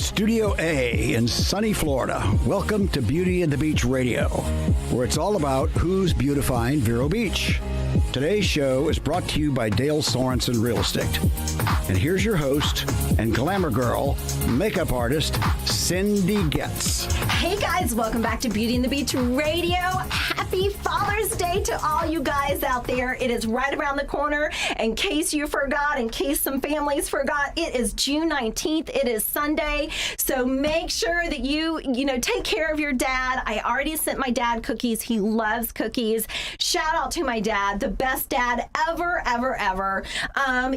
Studio A in sunny Florida, welcome to Beauty and the Beach Radio, where it's all about who's beautifying Vero Beach. Today's show is brought to you by Dale Sorensen Real Estate. And here's your host and glamour girl, makeup artist, Cindy Getz. Hey guys, welcome back to Beauty and the Beach Radio. Happy Father's Day to all you guys out there. It is right around the corner. In case you forgot, in case some families forgot, it is June 19th. It is Sunday. So make sure that you take care of your dad. I already sent my dad cookies. He loves cookies. Shout out to my dad, the best dad ever, ever, ever.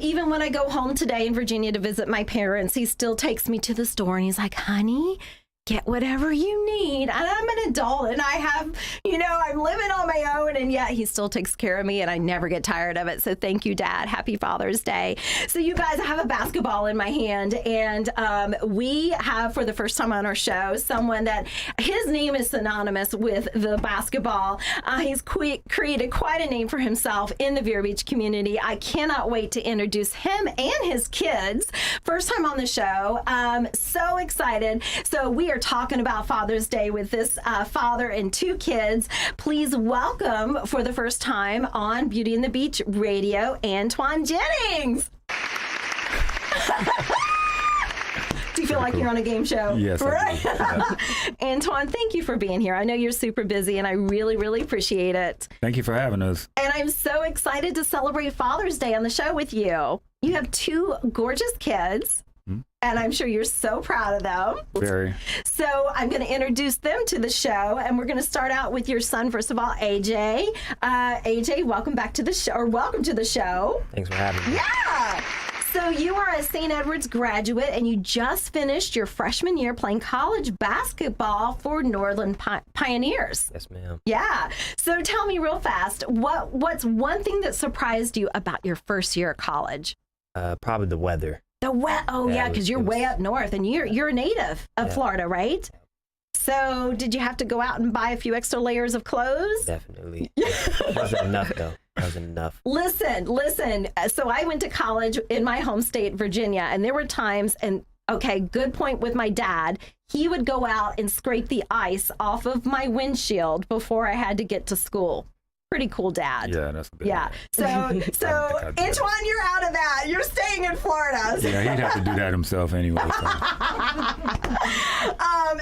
Even when I go home today in Virginia to visit my parents, he still takes me to the store and he's like, honey, get whatever you need. And I'm an adult and I have, I'm living on my own, and yet he still takes care of me and I never get tired of it. So thank you, Dad. Happy Father's Day. So you guys, I have a basketball in my hand, and we have, for the first time on our show, someone that his name is synonymous with the basketball. He's created quite a name for himself in the Vero Beach community. I cannot wait to introduce him and his kids. First time on the show. So excited. So we are talking about Father's Day with this father and two kids. Please welcome, for the first time on Beauty and the Beach Radio, Antoine Jennings. Do you feel like you're on a game show? Yes. Right? Yes. Antoine, thank you for being here. I know you're super busy and I really, really appreciate it. Thank you for having us. And I'm so excited to celebrate Father's Day on the show with you. You have two gorgeous kids. And I'm sure you're so proud of them. Very. So I'm going to introduce them to the show, and we're going to start out with your son, first of all, AJ. AJ, welcome back to the show, or welcome to the show. Thanks for having me. Yeah. So you are a St. Edward's graduate, and you just finished your freshman year playing college basketball for Northern Pioneers. Yes, ma'am. Yeah. So tell me real fast, what's one thing that surprised you about your first year of college? Probably the weather. Yeah, because you're way up north, and you're a native of Florida, right? So did you have to go out and buy a few extra layers of clothes? Definitely. It wasn't enough, though. It wasn't enough. Listen. So I went to college in my home state, Virginia, and there were times, and okay, good point with my dad. He would go out and scrape the ice off of my windshield before I had to get to school. Pretty cool dad. Yeah, that's a bit. Yeah. So Antoine, you're out of that. You're staying in Florida. Yeah, he'd have to do that himself anyway. So.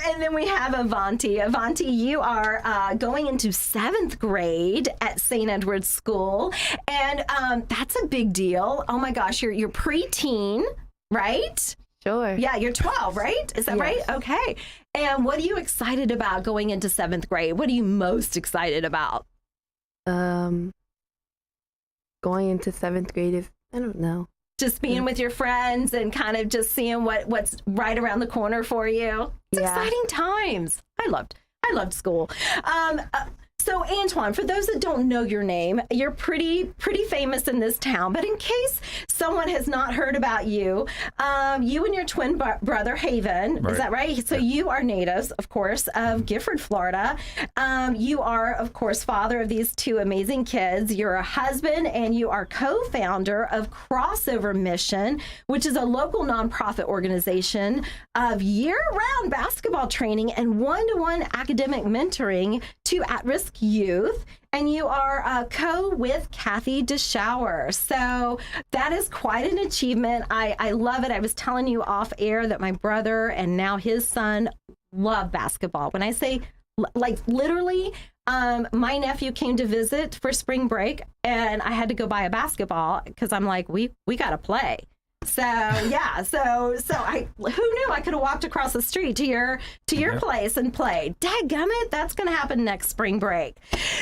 And then we have Avanti. Avanti, you are going into 7th grade at St. Edward's School, and that's a big deal. Oh my gosh, you're preteen, right? Sure. Yeah, you're 12, right? Is that right? Okay. And what are you excited about going into 7th grade? What are you most excited about? Going into 7th grade, I don't know. Just being with your friends and kind of just seeing what's right around the corner for you. It's exciting times. I loved school. So Antoine, for those that don't know your name, you're pretty famous in this town. But in case someone has not heard about you, you and your twin brother Haven, is that right? So you are natives, of course, of Gifford, Florida. You are, of course, father of these two amazing kids. You're a husband, and you are co-founder of Crossover Mission, which is a local nonprofit organization of year-round basketball training and one-to-one academic mentoring to at-risk youth, and you are with Kathy DeShower. So that is quite an achievement. I love it. I was telling you off air that my brother and now his son love basketball. When I say like literally, my nephew came to visit for spring break, and I had to go buy a basketball because I'm like, we got to play. So yeah, so who knew I could have walked across the street to your place and played. Dadgummit, that's going to happen next spring break.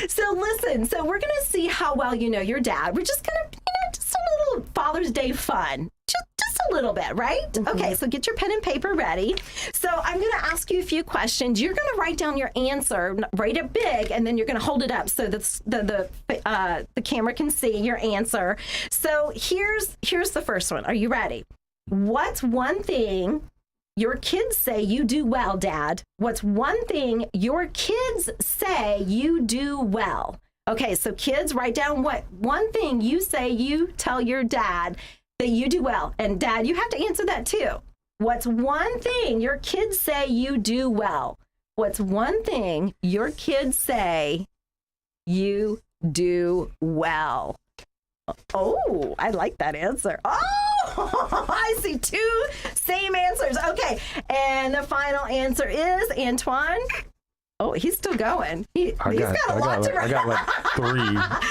So listen, so we're going to see how well you know your dad. We're just going to, just a little Father's Day fun. Just a little bit, right? Mm-hmm. Okay, so get your pen and paper ready. So I'm going to ask you a few questions. You're going to write down your answer, write it big, and then you're going to hold it up so that the camera can see your answer. So here's the first one. Are you ready? What's one thing your kids say you do well, Dad? What's one thing your kids say you do well? Okay, so kids, write down what one thing you say you tell your dad that you do well. And Dad, you have to answer that too. What's one thing your kids say you do well? What's one thing your kids say you do well? Oh, I like that answer. Oh, I see two same answers. Okay, and the final answer is Antoine. Oh, he's still going. He's got a lot to write. I got like 3.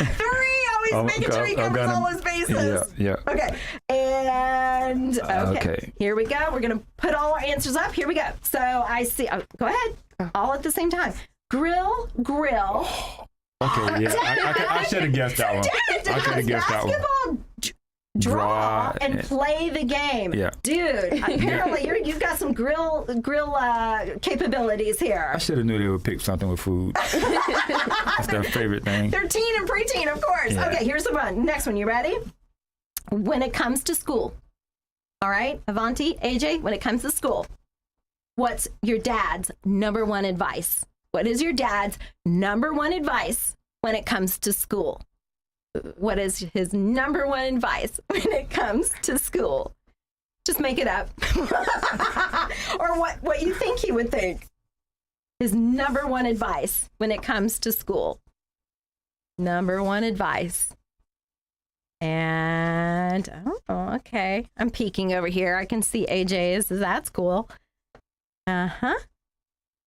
3. Oh, he's making sure he covers all his bases. Yeah. Okay, and Okay. Here we go. We're gonna put all our answers up. Here we go. So I see. Oh, go ahead. All at the same time. Grill. Okay, yeah. I should have guessed that one. I could have guessed that one. Basketball, draw and play the game. Yeah. Dude, apparently you've got some grill capabilities here. I should have knew they would pick something with food. That's their favorite thing. They're teen and preteen, of course. Yeah. Okay, here's the one. Next one. You ready? When it comes to school. All right, Avanti, AJ, when it comes to school, what's your dad's number one advice? What is your dad's number one advice when it comes to school? What is his number one advice when it comes to school? Just make it up. Or what you think he would think. His number one advice when it comes to school. Number one advice. And, oh, okay. I'm peeking over here. I can see AJ's. That's cool. Uh-huh.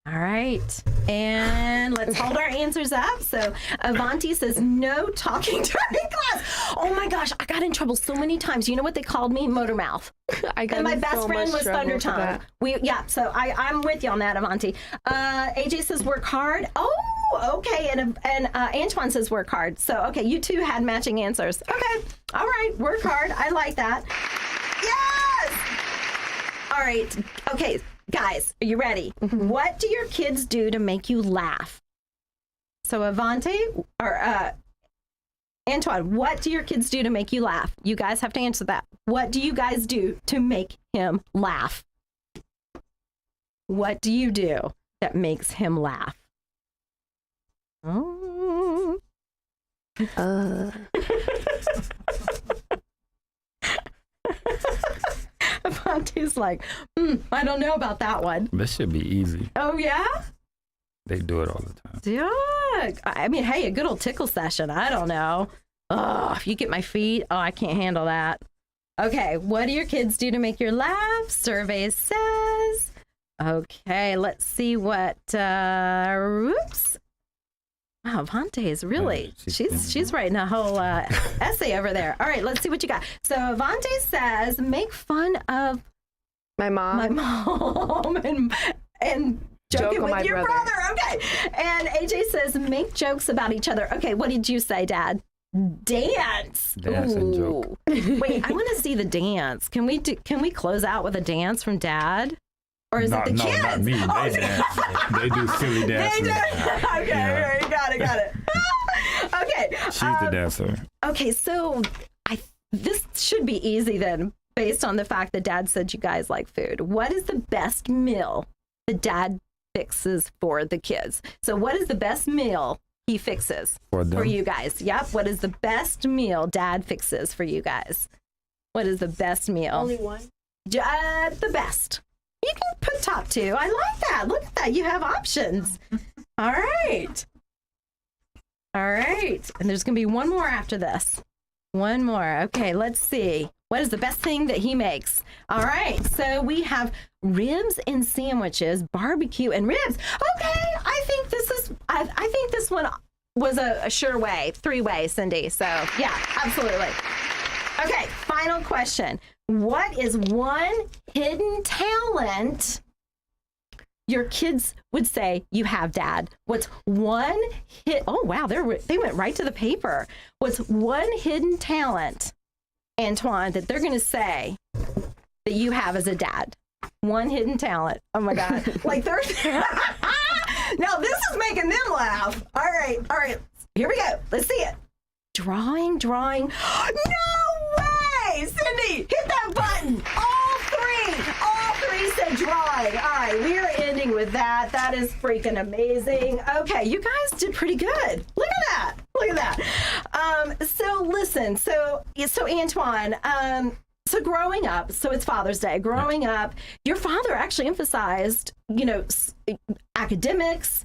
All right. And let's hold our answers up. So Avanti says no talking during class. Oh my gosh, I got in trouble so many times. You know what they called me? Motor mouth. I got And my in best so friend much was trouble Thunder for Tongue. that. So I'm with you on that, Avanti. AJ says work hard. Oh, okay. And Antoine says work hard. So, okay, you two had matching answers. Okay. All right. Work hard. I like that. Yes. All right. Okay. Guys, are you ready? What do your kids do to make you laugh? So Avanti or Antoine, what do your kids do to make you laugh? You guys have to answer that. What do you guys do to make him laugh? What do you do that makes him laugh? Oh. Avanti's like, I don't know about that one. This should be easy. Oh, yeah? They do it all the time. Yeah. I mean, hey, a good old tickle session. I don't know. Oh, if you get my feet, I can't handle that. Okay, what do your kids do to make you laugh? Survey says. Okay, let's see what. Oops. Wow, Avanti is really. She's writing a whole essay over there. All right, let's see what you got. So Avanti says, make fun of My mom. and joking Joke on with my your brother. Okay. And AJ says, make jokes about each other. Okay, what did you say, Dad? Dance. Dance and joke. Wait, I want to see the dance. Can we close out with a dance from Dad? Or is it the kids? Not me. Oh, They dance. They do silly They dances. do. Okay, Yeah. got it. Okay. She's the dancer. Okay, so this should be easy then, based on the fact that Dad said you guys like food. What is the best meal that Dad fixes for the kids? So what is the best meal he fixes For them? for you guys? Yep. What is the best meal Dad fixes for you guys? What is the best meal? Only one. The best. You can put top 2. I like that. Look at that. You have options. All right. And there's going to be one more after this. One more. Okay, let's see. What is the best thing that he makes? All right. So we have ribs and sandwiches, barbecue and ribs. Okay. I think this one was a sure way. 3-way, Cindy. So, yeah, absolutely. Okay, final question. What is one hidden talent your kids would say you have, Dad? What's one oh wow, they went right to the paper. What's one hidden talent, Antoine, that they're gonna say that you have as a dad? One hidden talent. Oh my God. Like they're now this is making them laugh. All right. Here we go. Let's see it. Drawing. No way! Cindy, hit that button. All three said drawing. All right, we are ending with that. That is freaking amazing. Okay, you guys did pretty good. Look at that. So listen, so Antoine, So growing up, so it's Father's Day. Growing up, your father actually emphasized, academics,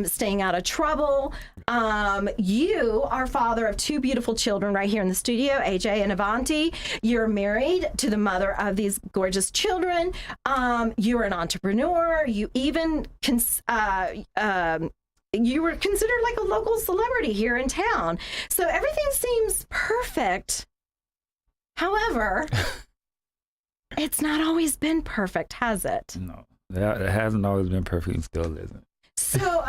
staying out of trouble. You are father of 2 beautiful children right here in the studio, AJ and Avanti. You're married to the mother of these gorgeous children. You're an entrepreneur. You even you were considered like a local celebrity here in town. So everything seems perfect. However, it's not always been perfect, has it? No, it hasn't always been perfect and still isn't. So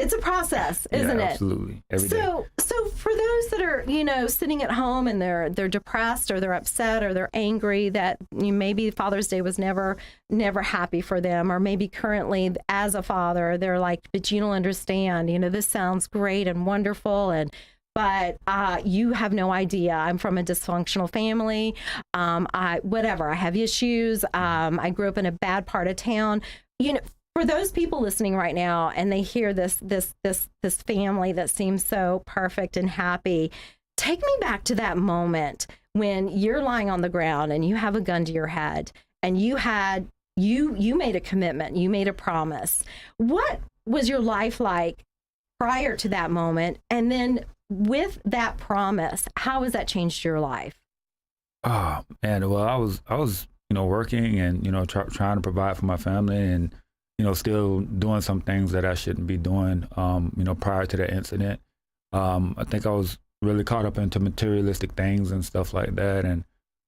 it's a process, isn't it? Absolutely. Every day. So for those that are, sitting at home and they're depressed or they're upset or they're angry that maybe Father's Day was never happy for them, or maybe currently as a father, they're like, but you don't understand, this sounds great and wonderful, but you have no idea. I'm from a dysfunctional family. I have issues. I grew up in a bad part of town. For those people listening right now, and they hear this family that seems so perfect and happy, take me back to that moment when you're lying on the ground and you have a gun to your head, and you made a commitment, you made a promise. What was your life like prior to that moment, and then with that promise, how has that changed your life? Oh man, well, I was working and trying to provide for my family, and still doing some things that I shouldn't be doing. Prior to that incident, I think I was really caught up into materialistic things and stuff like that, and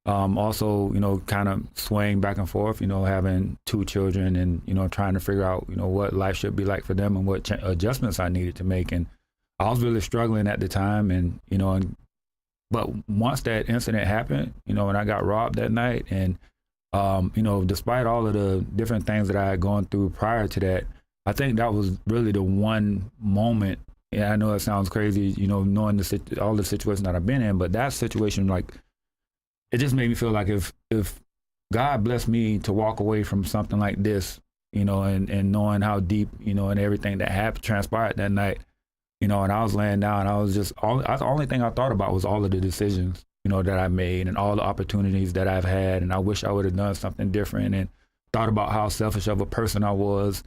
also kind of swaying back and forth. Having 2 children, and trying to figure out what life should be like for them and what adjustments I needed to make. And I was really struggling at the time, but once that incident happened, and I got robbed that night, and despite all of the different things that I had gone through prior to that, I think that was really the one moment. Yeah, I know it sounds crazy, knowing all the situations that I've been in, but that situation, like, it just made me feel like if God blessed me to walk away from something like this, and knowing how deep, and everything that transpired that night, and I was laying down, the only thing I thought about was all of the decisions, that I made and all the opportunities that I've had. And I wish I would have done something different, and thought about how selfish of a person I was,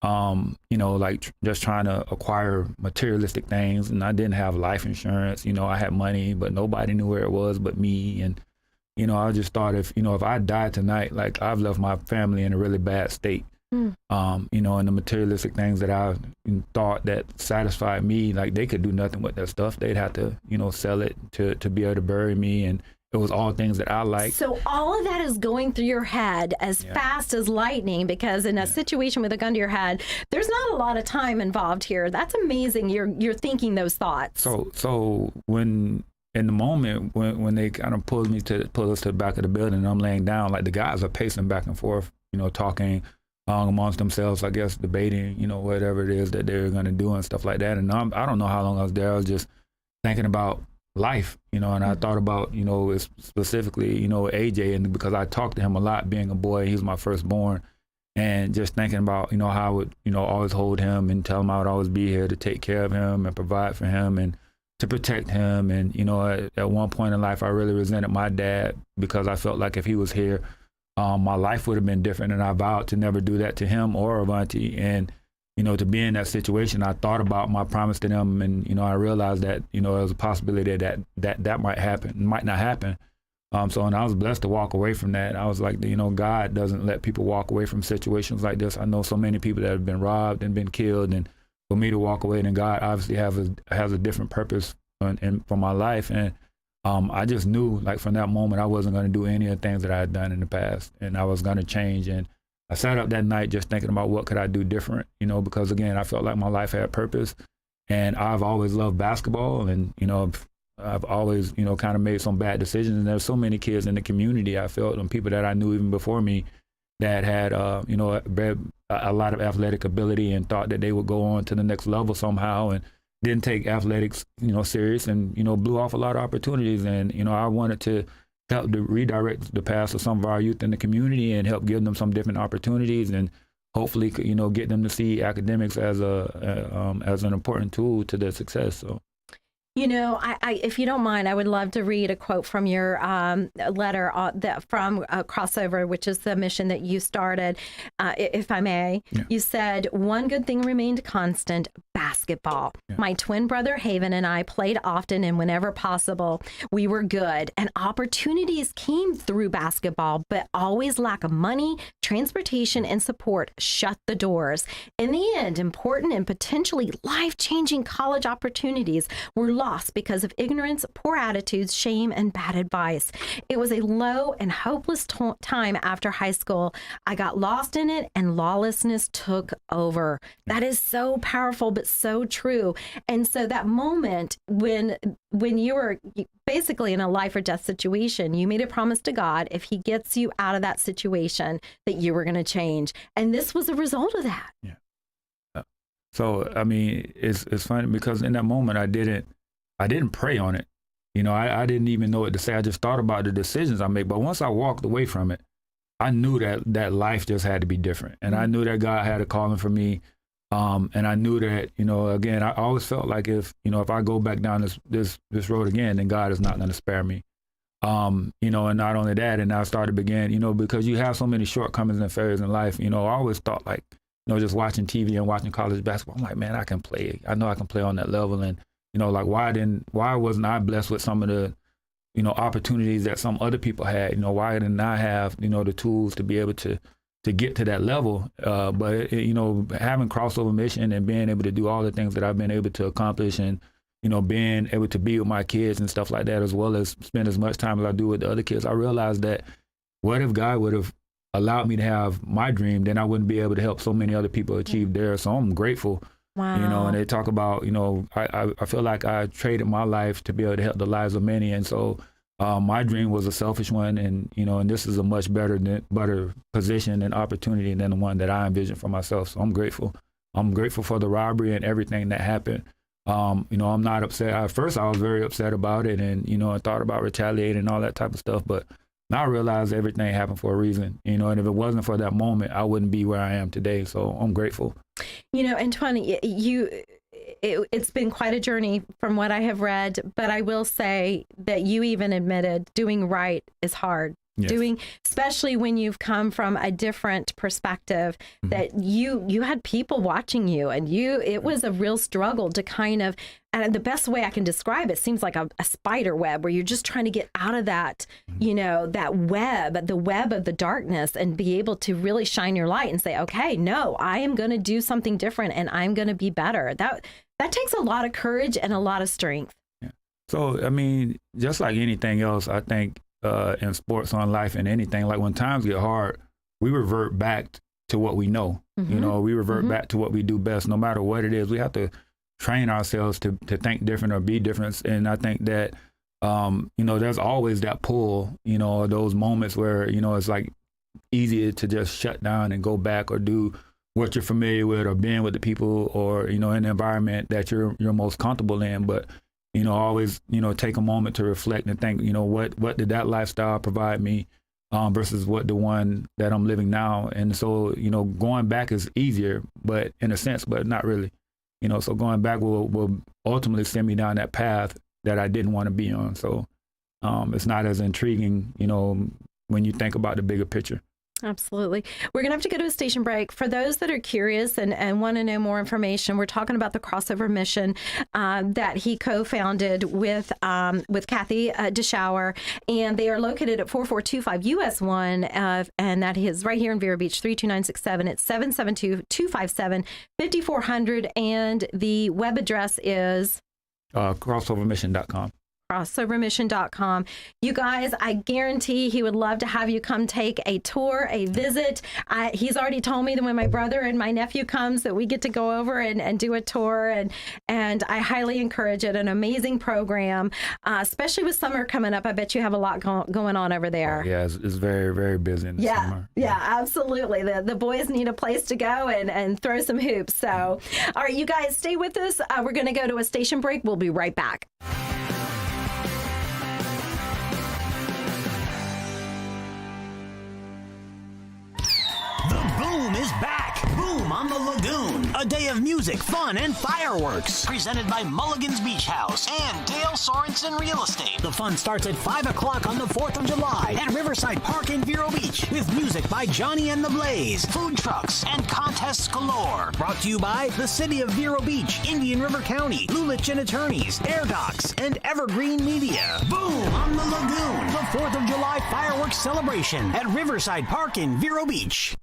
just trying to acquire materialistic things. And I didn't have life insurance. I had money, but nobody knew where it was but me. And, I just thought if I died tonight, like, I've left my family in a really bad state. And the materialistic things that I thought that satisfied me, like, they could do nothing with that stuff. They'd have to, sell it to be able to bury me. And it was all things that I liked. So all of that is going through your head as fast as lightning, because in a situation with a gun to your head, there's not a lot of time involved here. That's amazing. You're thinking those thoughts. So when in the moment when they kind of pull us to the back of the building, and I'm laying down, like, the guys are pacing back and forth, talking amongst themselves, I guess, debating, whatever it is that they're going to do and stuff like that. And I don't know how long I was there. I was just thinking about life, and I thought about, specifically, AJ, and because I talked to him a lot being a boy, he was my firstborn, and just thinking about, how I would, always hold him and tell him I would always be here to take care of him and provide for him and to protect him. And, at one point in life, I really resented my dad because I felt like if he was here, my life would have been different, and I vowed to never do that to him or Avanti. And, to be in that situation, I thought about my promise to them, and, I realized that, there was a possibility that might happen, might not happen. And I was blessed to walk away from that. I was like, God doesn't let people walk away from situations like this. I know so many people that have been robbed and been killed, and for me to walk away, then God obviously has a different purpose for my life. And I just knew, like, from that moment, I wasn't going to do any of the things that I had done in the past, and I was going to change. And I sat up that night just thinking about what could I do different, because, again, I felt like my life had purpose, and I've always loved basketball, and, I've always, kind of made some bad decisions. And there's so many kids in the community, I felt, and people that I knew even before me that had, a lot of athletic ability and thought that they would go on to the next level somehow, and didn't take athletics, serious, and, blew off a lot of opportunities. And, I wanted to help to redirect the paths of some of our youth in the community and help give them some different opportunities, and hopefully, get them to see academics as an important tool to their success. So You know, I if you don't mind, I would love to read a quote from your letter from Crossover, which is the mission that you started, if I may. Yeah. You said, one good thing remained constant, basketball. Yeah. My twin brother, Haven, and I played often, and whenever possible, we were good. And opportunities came through basketball, but always lack of money, transportation, and support shut the doors. In the end, important and potentially life-changing college opportunities were lost because of ignorance, poor attitudes, shame, and bad advice. It was a low and hopeless time after high school. I got lost in it and lawlessness took over. That is so powerful, but so true. And so that moment when you were basically in a life or death situation, you made a promise to God, if he gets you out of that situation, that you were going to change. And this was a result of that. Yeah. So, I mean, it's funny because in that moment, I didn't pray on it. You know, I didn't even know what to say. I just thought about the decisions I made. But once I walked away from it, I knew that life just had to be different. And I knew that God had a calling for me. And I knew that, you know, again, I always felt like if I go back down this road again, then God is not going to spare me. You know, and not only that, and I started begin, you know, because you have so many shortcomings and failures in life, you know, I always thought like, you know, just watching TV and watching college basketball, I'm like, man, I can play. I know I can play on that level. And, you know, like why wasn't I blessed with some of the, you know, opportunities that some other people had? You know, why didn't I have, you know, the tools to be able to get to that level? But, you know, having Crossover Mission and being able to do all the things that I've been able to accomplish and, you know, being able to be with my kids and stuff like that, as well as spend as much time as I do with the other kids, I realized that what if God would have allowed me to have my dream, then I wouldn't be able to help so many other people achieve theirs. So I'm grateful. Wow. You know, and they talk about, you know, I feel like I traded my life to be able to help the lives of many. And so my dream was a selfish one. And, you know, and this is a much better position and opportunity than the one that I envisioned for myself. So I'm grateful. I'm grateful for the robbery and everything that happened. You know, I'm not upset. At first, I was very upset about it and, you know, I thought about retaliating and all that type of stuff. But now I realize everything happened for a reason, you know, and if it wasn't for that moment, I wouldn't be where I am today. So I'm grateful. You know, Antoine, it's been quite a journey from what I have read, but I will say that you even admitted doing right is hard. Yes. Especially when you've come from a different perspective, that you had people watching you and it was a real struggle to kind of, and the best way I can describe it seems like a spider web where you're just trying to get out of that, you know, that web, the web of the darkness, and be able to really shine your light and say, okay, no, I am going to do something different and I'm going to be better. That takes a lot of courage and a lot of strength. Yeah. So, I mean, just like anything else, I think, in sports, on life, and anything, like when times get hard, we revert back to what we know. You know, we revert back to what we do best, no matter what it is. We have to train ourselves to think different or be different. And I think that, you know, there's always that pull, you know, those moments where, you know, it's like easier to just shut down and go back or do what you're familiar with or being with the people or, you know, in the environment that you're most comfortable in. But you know, always, you know, take a moment to reflect and think, you know, what did that lifestyle provide me versus what the one that I'm living now. And so, you know, going back is easier, but in a sense, but not really, you know, so going back will ultimately send me down that path that I didn't want to be on. So it's not as intriguing, you know, when you think about the bigger picture. Absolutely. We're going to have to go to a station break. For those that are curious and want to know more information, we're talking about the Crossover Mission that he co-founded with Kathy DeShower, and they are located at 4425 US 1, and that is right here in Vero Beach, 32967. It's 772-257-5400, and the web address is crossovermission.com. crossovermission.com. You guys, I guarantee he would love to have you come take a tour, a visit. He's already told me that when my brother and my nephew comes that we get to go over and do a tour, and I highly encourage it. An amazing program, especially with summer coming up. I bet you have a lot going on over there. Oh, yeah, it's very, very busy in the summer. Yeah, absolutely. The boys need a place to go and throw some hoops. So, all right, you guys stay with us. We're going to go to a station break. We'll be right back. The Boom is back. Boom on the Lagoon, a A day of music, fun, and fireworks. Presented by Mulligan's Beach House and Dale Sorensen Real Estate. The fun starts at 5 o'clock on the 4th of July at Riverside Park in Vero Beach with music by Johnny and the Blaze, food trucks, and contests galore. Brought to you by the City of Vero Beach, Indian River County, Lulich and Attorneys, Air Docs, and Evergreen Media. Boom on the Lagoon. The 4th of July fireworks celebration at Riverside Park in Vero Beach.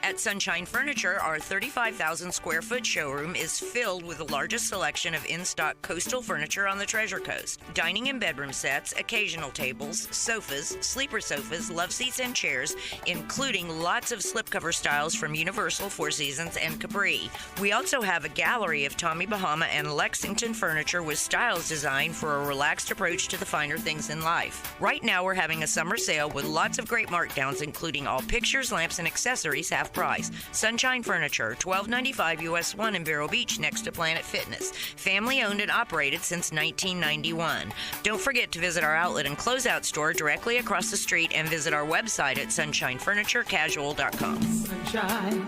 At Sunshine Furniture, our 35,000 square foot showroom is filled with the largest selection of in-stock coastal furniture on the Treasure Coast. Dining and bedroom sets, occasional tables, sofas, sleeper sofas, love seats, and chairs, including lots of slipcover styles from Universal, Four Seasons, and Capri. We also have a gallery of Tommy Bahama and Lexington furniture with styles designed for a relaxed approach to the finer things in life. Right now, we're having a summer sale with lots of great markdowns, including all pictures, lamps, and accessories half price. Sunshine Furniture, $12.95 US 1 in Vero Beach next to Planet Fitness. Family owned and operated since 1991. Don't forget to visit our outlet and closeout store directly across the street and visit our website at sunshinefurniturecasual.com. Sunshine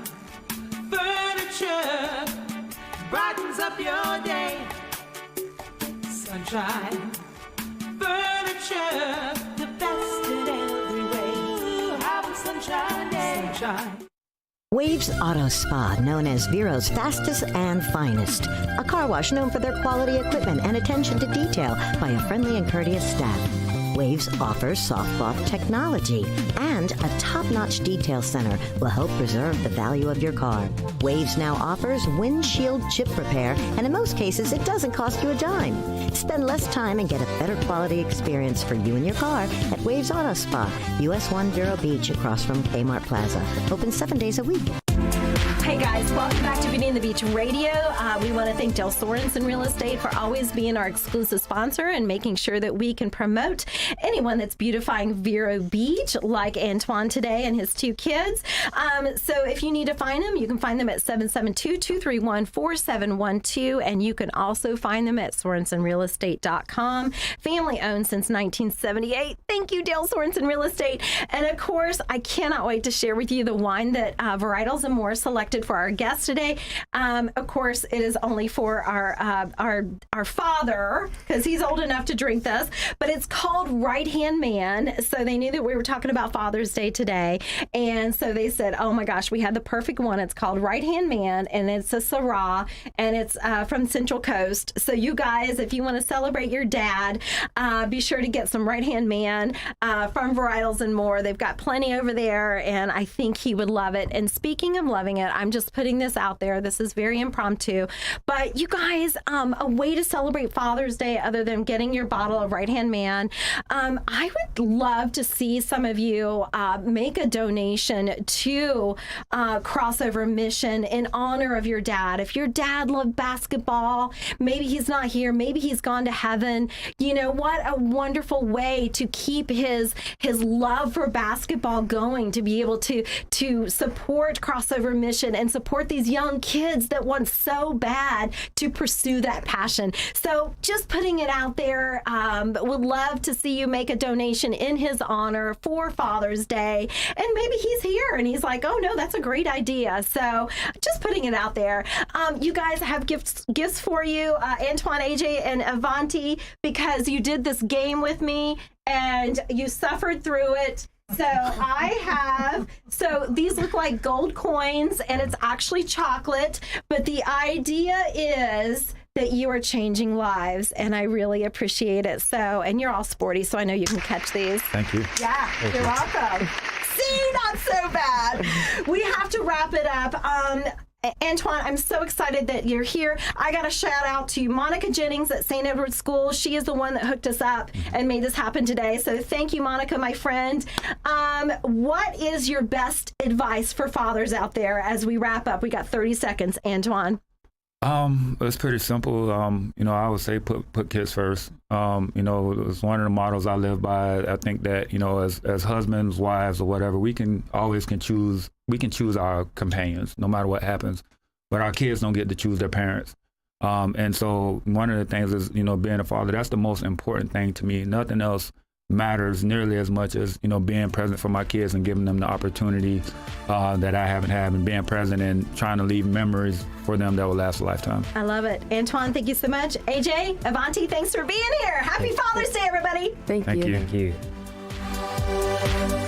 Furniture brightens up your day. Sunshine Furniture, the best in every way. Ooh, have a sunshine day. Sunshine. Waves Auto Spa, known as Vero's fastest and finest. A car wash known for their quality equipment and attention to detail by a friendly and courteous staff. Waves offers soft cloth technology, and a top-notch detail center will help preserve the value of your car. Waves now offers windshield chip repair, and in most cases, it doesn't cost you a dime. Spend less time and get a better quality experience for you and your car at Waves Auto Spa, US 1 Vero Beach, across from Kmart Plaza. Open 7 days a week. Hey guys, welcome back to Beauty and the Beach Radio. We want to thank Dale Sorensen Real Estate for always being our exclusive sponsor and making sure that we can promote anyone that's beautifying Vero Beach, like Antoine today and his two kids. So if you need to find them, you can find them at 772-231-4712, and you can also find them at SorensenRealEstate.com. Family owned since 1978. Thank you, Dale Sorensen Real Estate. And of course, I cannot wait to share with you the wine that Varietals and More selected for our guest today. Of course, it is only for our father, because he's old enough to drink this, but it's called Right Hand Man. So they knew that we were talking about Father's Day today, and so they said, oh my gosh, we had the perfect one. It's called Right Hand Man, and it's a Syrah, and it's from Central Coast. So you guys, if you want to celebrate your dad, be sure to get some Right Hand Man from Varietals and More. They've got plenty over there, and I think he would love it. And speaking of loving it, I'm just putting this out there. This is very impromptu, but you guys, a way to celebrate Father's Day other than getting your bottle of Right Hand Man, I would love to see some of you make a donation to Crossover Mission in honor of your dad. If your dad loved basketball, maybe he's not here, maybe he's gone to heaven. You know, what a wonderful way to keep his love for basketball going, to be able to support Crossover Mission and support these young kids that want so bad to pursue that passion. So just putting it out there, would love to see you make a donation in his honor for Father's Day. And maybe he's here and he's like, oh no, that's a great idea. So just putting it out there. You guys have gifts for you, Antoine, AJ, and Avanti, because you did this game with me and you suffered through it. So these look like gold coins, and it's actually chocolate, but the idea is that you are changing lives, and I really appreciate it. So, and you're all sporty, so I know you can catch these. Thank you. Yeah, you're welcome. See, not so bad. We have to wrap it up. Antoine, I'm so excited that you're here. I got a shout out to Monica Jennings at St. Edward's School. She is the one that hooked us up and made this happen today. So thank you, Monica, my friend. What is your best advice for fathers out there as we wrap up? We got 30 seconds, Antoine. It's pretty simple. I would say put kids first. It's one of the models I live by. I think that, as husbands, wives, or whatever, we can choose our companions no matter what happens, but our kids don't get to choose their parents. And so one of the things is, being a father, that's the most important thing to me. Nothing else matters nearly as much as, you know, being present for my kids and giving them the opportunity that I haven't had, and being present and trying to leave memories for them that will last a lifetime. I love it. Antoine, thank you so much. AJ, Avanti, thanks for being here. Happy Father's Day, everybody. Thank Thank you. you. Thank you.